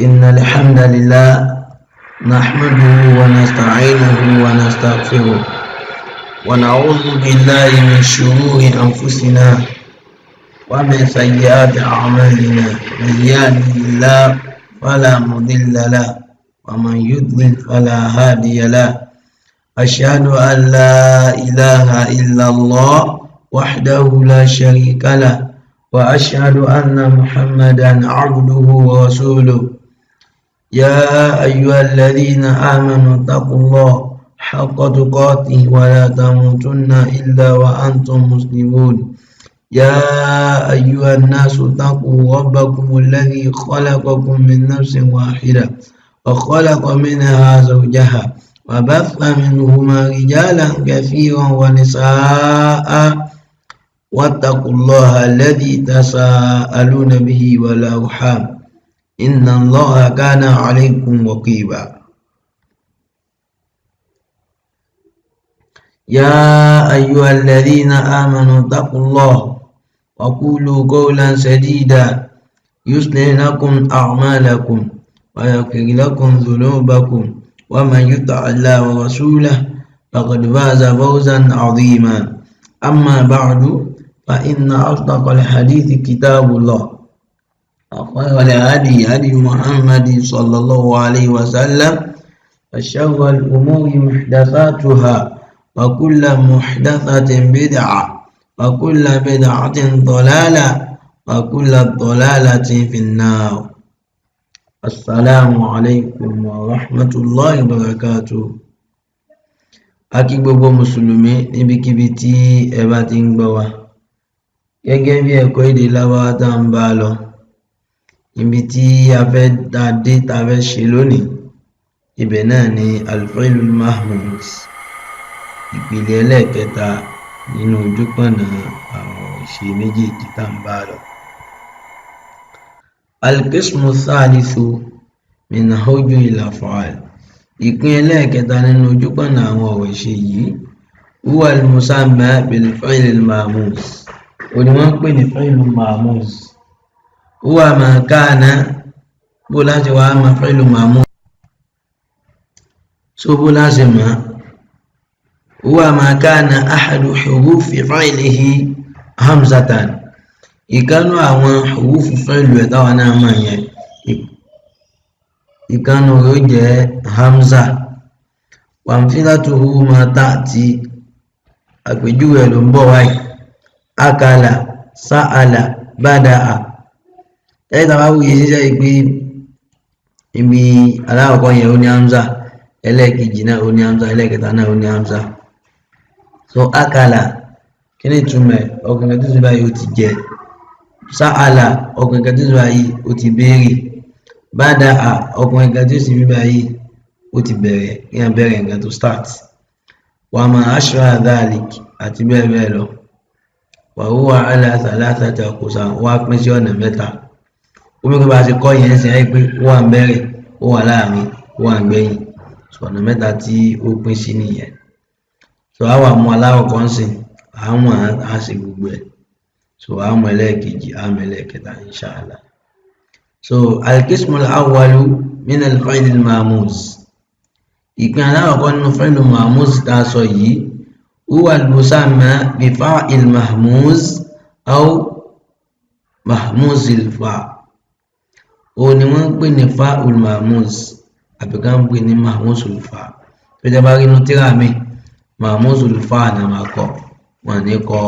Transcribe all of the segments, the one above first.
إن الحمد لله نحمده ونستعينه ونستغفره ونعوذ بالله من شرور أنفسنا ومن سيئات أعمالنا من يهده الله فلا مضل له ومن يضلل فلا هادي له أشهد أن لا إله إلا الله وحده لا شريك له وأشهد أن محمدا عبده ورسوله يا أيها الذين آمنوا اتقوا الله حق تقاته ولا تموتن إلا وأنتم مسلمون يا أيها الناس اتقوا ربكم الذي خلقكم من نفس واحدة وخلق منها زوجها وبث منهما رجالا كثيرا ونساء واتقوا الله الذي تساءلون به والأرحام إن الله كان عليكم رقيبا يا أيها الذين آمنوا اتقوا الله وقولوا قولا سديدا يصلح لكم أعمالكم ويغفر لكم ذنوبكم ومن يطع الله ورسوله فقد فاز فوزا عظيما أما بعد فإن أصدق الحديث كتاب الله وخير الهدي هدي محمد صلى الله عليه وسلم وشر الأمور محدثاتها وكل محدثة بدعة وكل بدعة ضلالة وكل ضلالة في النار. السلام عليكم ورحمة الله وبركاته. Akí gbogbo mùsùlùmí níbikíbi tí ẹ bá ti ń gbọ́ wa gẹ́gẹ́ bí ẹ̀kọ́ èdè Lárúbáwá tá ń bá lọ ibi tí a fẹ́ dé tá fẹ́ ṣe lónìí ibẹ̀ náà ni al-fi'lul mahmuz ìpele ẹlẹ́ẹ̀kẹta nínú ojúpọ̀nà àwọn ìṣe méjèèjì tá ń bá lọ. al-qismu thalithu min hujujil af'al ìpín ẹlẹ́ẹ̀kẹta nínú ojúpọ̀nà àwọn ọ̀rọ̀ ìṣe yìí huwa al-musamma bil-fi'lil mahmuz òní wọ́n ń pè ní fi'lul mahmuz huwa ma kana bó láti wá ma fi'lul mahmuz so bó láti ma huwa ma kana ahadu hurufi fi'lihi hamzatan ìkánú àwọn hurufu fi'lu ẹ̀ táwọn náà mọ̀ yẹn ìkánú rẹ̀ ó jẹ́ hamza wàmfílátùhù ma ta'ti àpèjúwe ló ń bọ̀ wáyé akala sa'ala bada'a ẹ̀ta bá wùyí síṣẹ́ ìpé ibi aláwọ̀kọ́ yẹn ó ní hamza ẹlẹ́ẹ̀kejì náà ó ní hamza ẹlẹ́ẹ̀kẹta náà ó ní hamza. So akala kí ni túmọ̀ ọkùnrin tó sì báyìí ó ti jẹ, sa'ala ọkùnrin kan tó sì báyìí ó ti béèrè, bada'a ọkùnrin kan tó sì báyìí ó ti bẹ̀rẹ̀ yẹn bẹ̀rẹ̀ nǹkan tó start, wa ma ashbaha dhalik àti bẹ́ẹ̀ bẹ́ẹ̀ lọ. Wa huwa ala thalathati aqsam wá pín sí ọ̀nà mẹ́ta. Omi kí bá ṣe kọ́ yẹn sí ẹ́ pé ó wà ń bẹ̀rẹ̀ ó wà láàrin ó wà ń gbẹ̀yìn, so ọ̀nà mẹ́ta tí ó pín sí nìyẹn. So a wà mú aláwọ̀ kan sí àwọn á ṣe gbogbo ẹ̀, so a mú ẹlẹ́ẹ̀kejì a mú ẹlẹ́ẹ̀kẹta inshallah. So al-qismul awwalu min al-fi'lil mahmuz ìpín aláwọ̀ kan nínú fi'lil mahmuz tá a sọ yìí huwa al-musamma bi fa'il mahmuz aw mahmuzil fa' òun ni wọ́n ń pè ní fa'ul mahmuz àbí ká ń pè ní mahmuzul fa'. tó jẹ́ bá rí inú tírà mi mahmuzul fa' náà máa kọ wọn ní kọ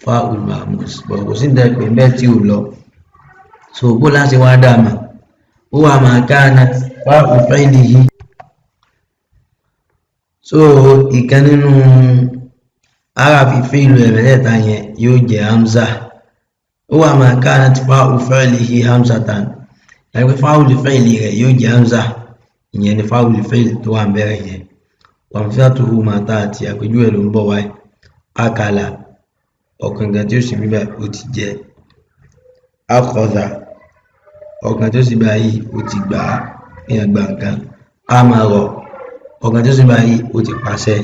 fa'ul mahmuz bọ̀ kò sí ìdẹ́ pé bẹ́ẹ̀ tí ò lọ. So bó láti wá dàmà huwa ma kanat fa'u fi'lihi, so ìkan nínú arafi fi'lu ẹ̀mẹ́lẹ́ta yẹn yóò jẹ́ hamza. huwa ma kanat fa'u fi'lihi hamzatan ẹgbẹ́ fa'ul fi'li rẹ̀ yóò jẹ́ hamza, ìyẹn ni fa'ul fi'li tó wà ń bẹ̀rẹ̀ yẹn. wàmfíàtuhu ma ta'ti àpèjúwe ló ń bọ̀ wáyé akala ọkàn kan tí ó sì bíbá ó ti jẹ, akhadha ọkàn tí ó sì báyìí ó ti gbà á èèyàn gbà nǹkan, amara ọkàn tí ó sì báyìí ó ti pàṣẹ,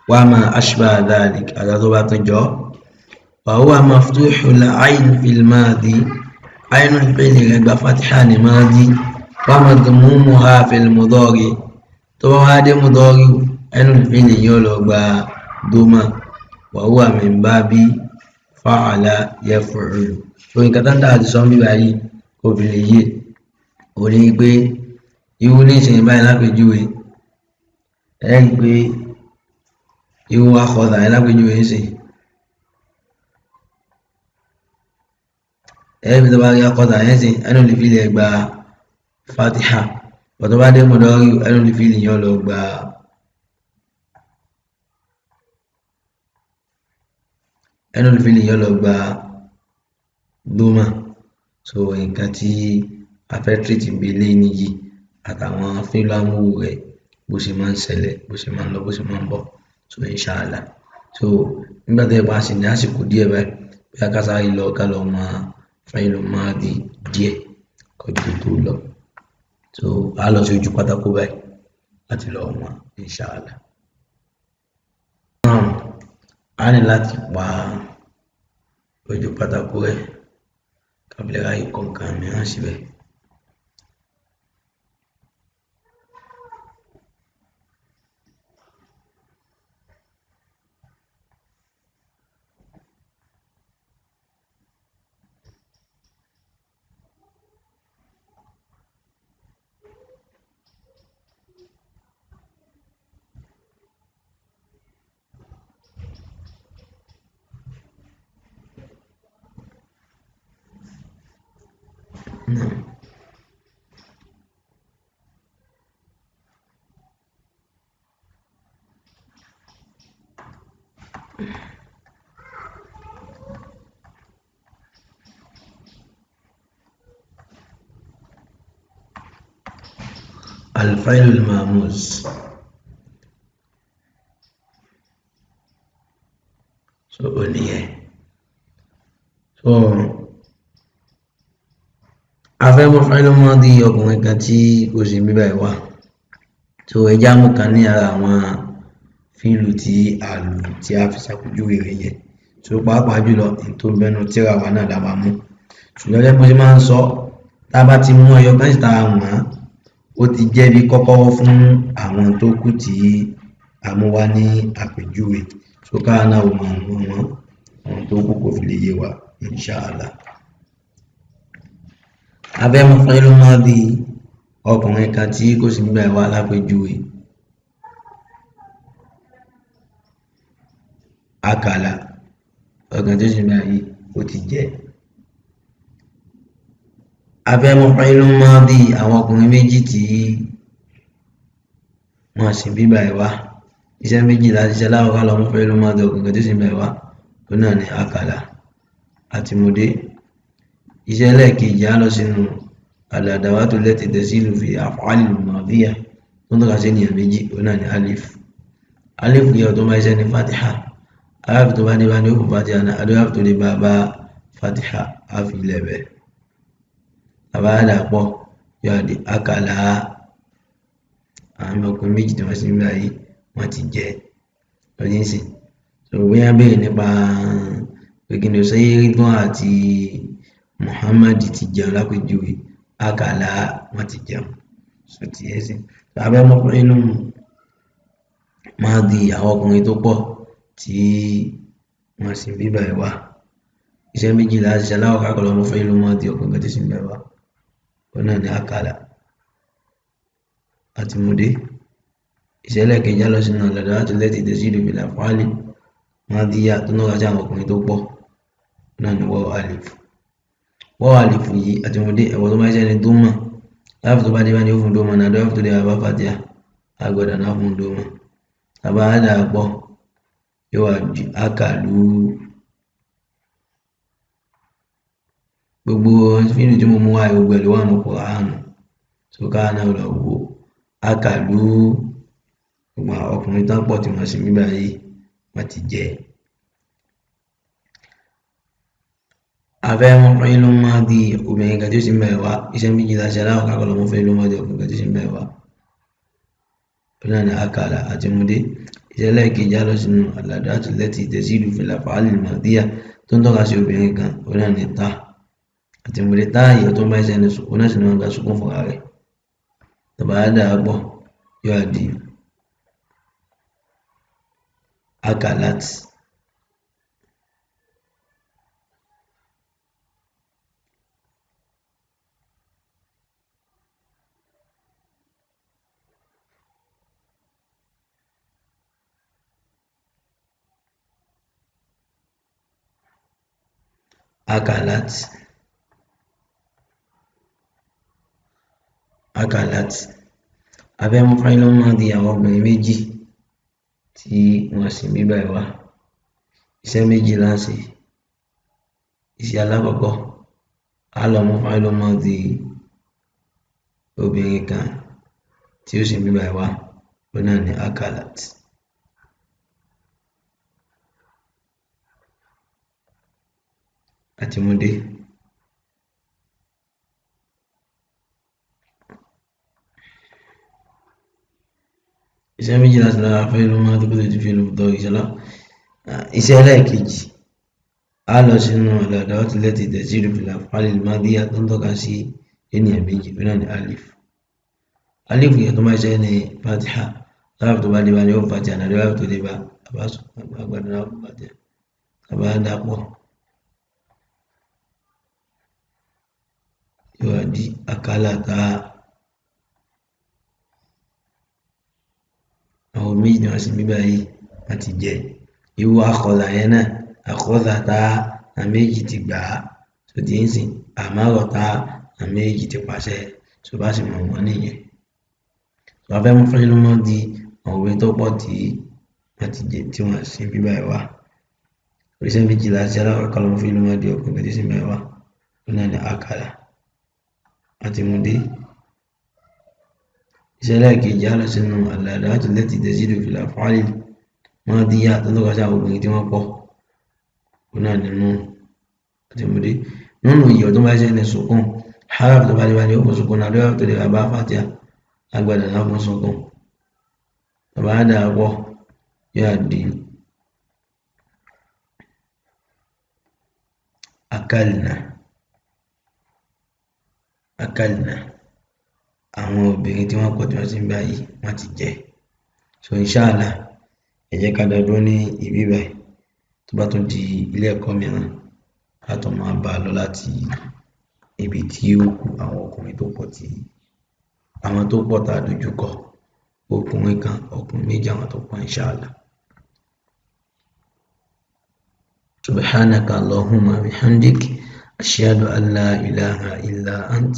wa ma ashbaha dhalik àtà tó bá tún jọ. wa huwa maftuhul ayn fil madi ainul fi'li rẹ̀ gba fatiha ní madi wa madmumuha fil mudari tó bá wá dé mudari ainul fi'li yóò lọ gba doma wa huwa min babi fa'ala yaf'ulu. So nǹkan tán dáa ti sọ bí báyìí kò fi lè yé ò ní pé irú ní ìṣẹ̀yìn báyìí lápèjúwe ẹ̀ ń pé irú akọ̀dà ẹ̀ lápèjúwe ń sìn ẹ̀rí tó bá rí akọ́ta yẹn sìn ẹnu lè fi lè gba fatiha bọ̀tọ̀ bá dé mọ̀dọ́rí ẹnu lè fi lè yàn lọ gba doma. So nǹkan tí a fẹ́ tírìtì bí ilé níyì àtàwọn fílámù rẹ̀ bó ṣe máa ń ṣẹlẹ̀ bó ṣe máa ń lọ bó ṣe máa ń bọ̀ so inshallah. So nígbà tó yẹ bá sì ní àsìkò díẹ̀ báyìí bí a kásá yìí lọ ká lọ máa fáìlì máàdì díẹ̀ kọjú tó lọ so a lọ sí ojú pátákó báyìí láti lọ wọn inshallah. A ní láti pa ojú pátákó rẹ̀ kábílẹ̀ ráyè kọ̀ọ̀kan mìíràn síbẹ̀. الفعل الماموس so nìyẹn so afẹ́mọ́ fáìlì mọ́dí ọkùnrin kan tí kò sí bíbá ìwà so ẹjá mú kan ní ara àwọn fíìlù tí a lò tí a fi ṣàpèjúwe rẹ̀ yẹn so pàápàá jùlọ tó ń bẹnu tíra wa náà dábàá mú ṣùgbọ́n gẹ́gẹ́ bó ṣe máa ń sọ tá a bá ti mú ẹyọ kan síta wọ́n ó ti jẹ́ bí kọ́kọ́rọ́ fún àwọn tó kù tí a mú wá ní àpèjúwe so káà náà ó máa mú wọn àwọn tó kù kò fi lè yé wa inshallah. Abẹ́mú fáìlì mọ́dí ọkùnrin kan tí kò sí nígbà ìwà lápèjúwe akàlà ọkàn tó sì ń báyìí ó ti jẹ́. Abẹ́mú fáìlì mọ́dí àwọn ọkùnrin méjì tí wọ́n sì bíbá ìwà iṣẹ́ méjì láti ṣe láwọ́ ká lọ mú fáìlì mọ́dí ọkùnrin tó sì ń bá ìwà tó náà ní akàlà àti mudé. Iṣẹ́ ẹlẹ́ẹ̀kejì á lọ sínú al-adawatu allati tasilu fi af'ali al-madiyya tó ń tọ́ka sí ènìyàn méjì ó náà ní alif yẹ tó máa iṣẹ́ ní fatiha alif tó bá ní bá ní ó fún fatiha náà alif tó lè bá fatiha á fi lẹ́bẹ̀ àbáyádà pọ̀ yóò di akàlà àwọn ọkùnrin méjì tó wọ́n sí nígbà yìí wọ́n ti jẹ́ lọ́dún ìsìn so bóyá bẹ́ẹ̀ nípa pé kí ni ó sẹ́yìn rídùn àti Muhammad ti jẹun lápèjúwe akàlà wọn ti jẹun so ti yẹ sí abẹ́ ọmọkùnrin nínú máa di àwọn ọkùnrin tó pọ̀ tí wọ́n sì bíbá ẹ̀ wá iṣẹ́ méjì láti ṣe aláwọ̀ kákọ̀ọ́ lọ́mọ fẹ́ ló máa di ọkùnrin tó sì bíbá ẹ̀ wá ó náà ní akàlà àti mudé. Ìṣẹ̀lẹ̀ kejì lọ sínú al-adawatu allati tazidu bil af'ali madiyya tó náà rájá àwọn ọkùnrin tó pọ̀ náà ní wọ́n alif wọ́n àlìfù yìí àti mudé ẹ̀wọ̀n tó máa ṣe ní dómà láàfù tó bá dé bá ní ó fún dómà náà dọ́ọ̀fù tó dé bá fàtíà agbọ̀dà náà fún dómà tàbá àdà pọ̀ yóò wà jù akàlù gbogbo fíìlù tí mo mú wáyé gbogbo ẹ̀ ló wà ní Kùránì tó ká náà lọ wò akàlù gbogbo ọkùnrin tán pọ̀ tí wọ́n sì nígbà yìí wọ́n ti jẹ́. Abẹ́mú fáìlì mọ́dí obìnrin kan tí ó sì ń bẹ̀rẹ̀ wá iṣẹ́ méjì láti aláwọ̀ kákọ̀ lọ́mọ fáìlì mọ́dí ọkùnrin kan tí ó sì ń bẹ̀rẹ̀ wá ó náà ní akàlà àti mudé. Ìṣẹ̀lẹ̀ kejì lọ sínú al-adawatu allati tazidu fil af'ali al-madiyya tó ń tọ́ka sí obìnrin kan ó náà ní ta àti múdé táàyè tó bá ṣe ní sùkún náà sì ni wọ́n gba sùkún fúnra rẹ̀ tó bá dà á pọ̀ yóò di akalat. Akalat, akalat. Abẹ́ mú fáìlì máa di àwọn obìnrin méjì tí wọ́n sì bí báyìí wá. Iṣẹ́ méjì láti. Iṣẹ́ alákọ̀ọ́kọ́, a lọ mú fáìlì máa di obìnrin kan tí ó sì bí báyìí wá. Ó náà ní akalat. Àti múdé. Iṣẹ́ méjì láti lára fáìlì máa di kótó ti fi lò tọ́ iṣẹ́ ẹlẹ́ẹ̀kejì, a lọ sínú al-adawat allati tazidu fil af'al al-madiyya tó ń tọ́ka sí ènìyàn méjì. Ó náà ní alif. Alif yẹn tó máa ṣe ní fatiha, láàbù tó bá dé bá ní ó fatiha náà láàbù tó dé bá àgbàdo náà kò fatiha. Àbá dàpọ̀ yóò di akalata. Àwọn méjì ni wọ́n sì bí báyìí àti jẹ. Irú akọ̀dà yẹn náà, akọ̀dà tá àwọn méjì ti gbà á tó ti ń sìn, àmárọ̀ tá àwọn méjì ti pàṣẹ tó bá sì mọ̀ wọ́n nìyẹn. Tó bá fẹ́ mú fáìlì máa di àwọn òwe tó pọ̀ tí wọ́n ti jẹ tí wọ́n sì bí báyìí wá. Iṣẹ́ méjì láti alákọ̀ọ́kọ́ lọ mú fáìlì máa di ọkùnrin tí sì bí báyìí wá. Ó náà ní akala. Àti múdé. Iṣẹ́ ẹlẹ́ẹ̀kejì, a lọ sínú al-adawat allati tazidu fil af'al al-madiyya tó ń tọ́ka sí àwọn obìnrin tí wọ́n pọ̀. Ó náà ní nùn. Àti múdé. Nùnù yìí ọdún bá ṣe ní sùkún, haraf tó bá dé bá ní ó fún sùkún náà lórí tó dé bá fatiha agbada náà fún sùkún. Tó bá dà á pọ̀ yóò di akalna. Akalna. Àwọn obìnrin tí wọ́n pọ̀ tí wọ́n sì ń báyìí wọ́n ti jẹ. So inshallah ẹ jẹ́ ká dá dúró ní ibi báyìí. Tó bá tún di ilé ẹ̀kọ́ mìíràn, a tún máa bá a lọ láti ibi tí ó kù àwọn ọkùnrin tó pọ̀ tí àwọn tó pọ̀ tá a dojú kọ. Ọkùnrin kan, ọkùnrin méjì, àwọn tó pọ̀ inshallah. Subhanaka Allahumma bihamdik ashhadu an la ilaha illa ant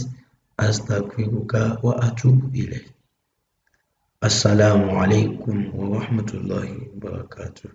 astaghfiruka wa atubu ilayk. Assalamu alaikum wa rahmatullahi wa barakatuh.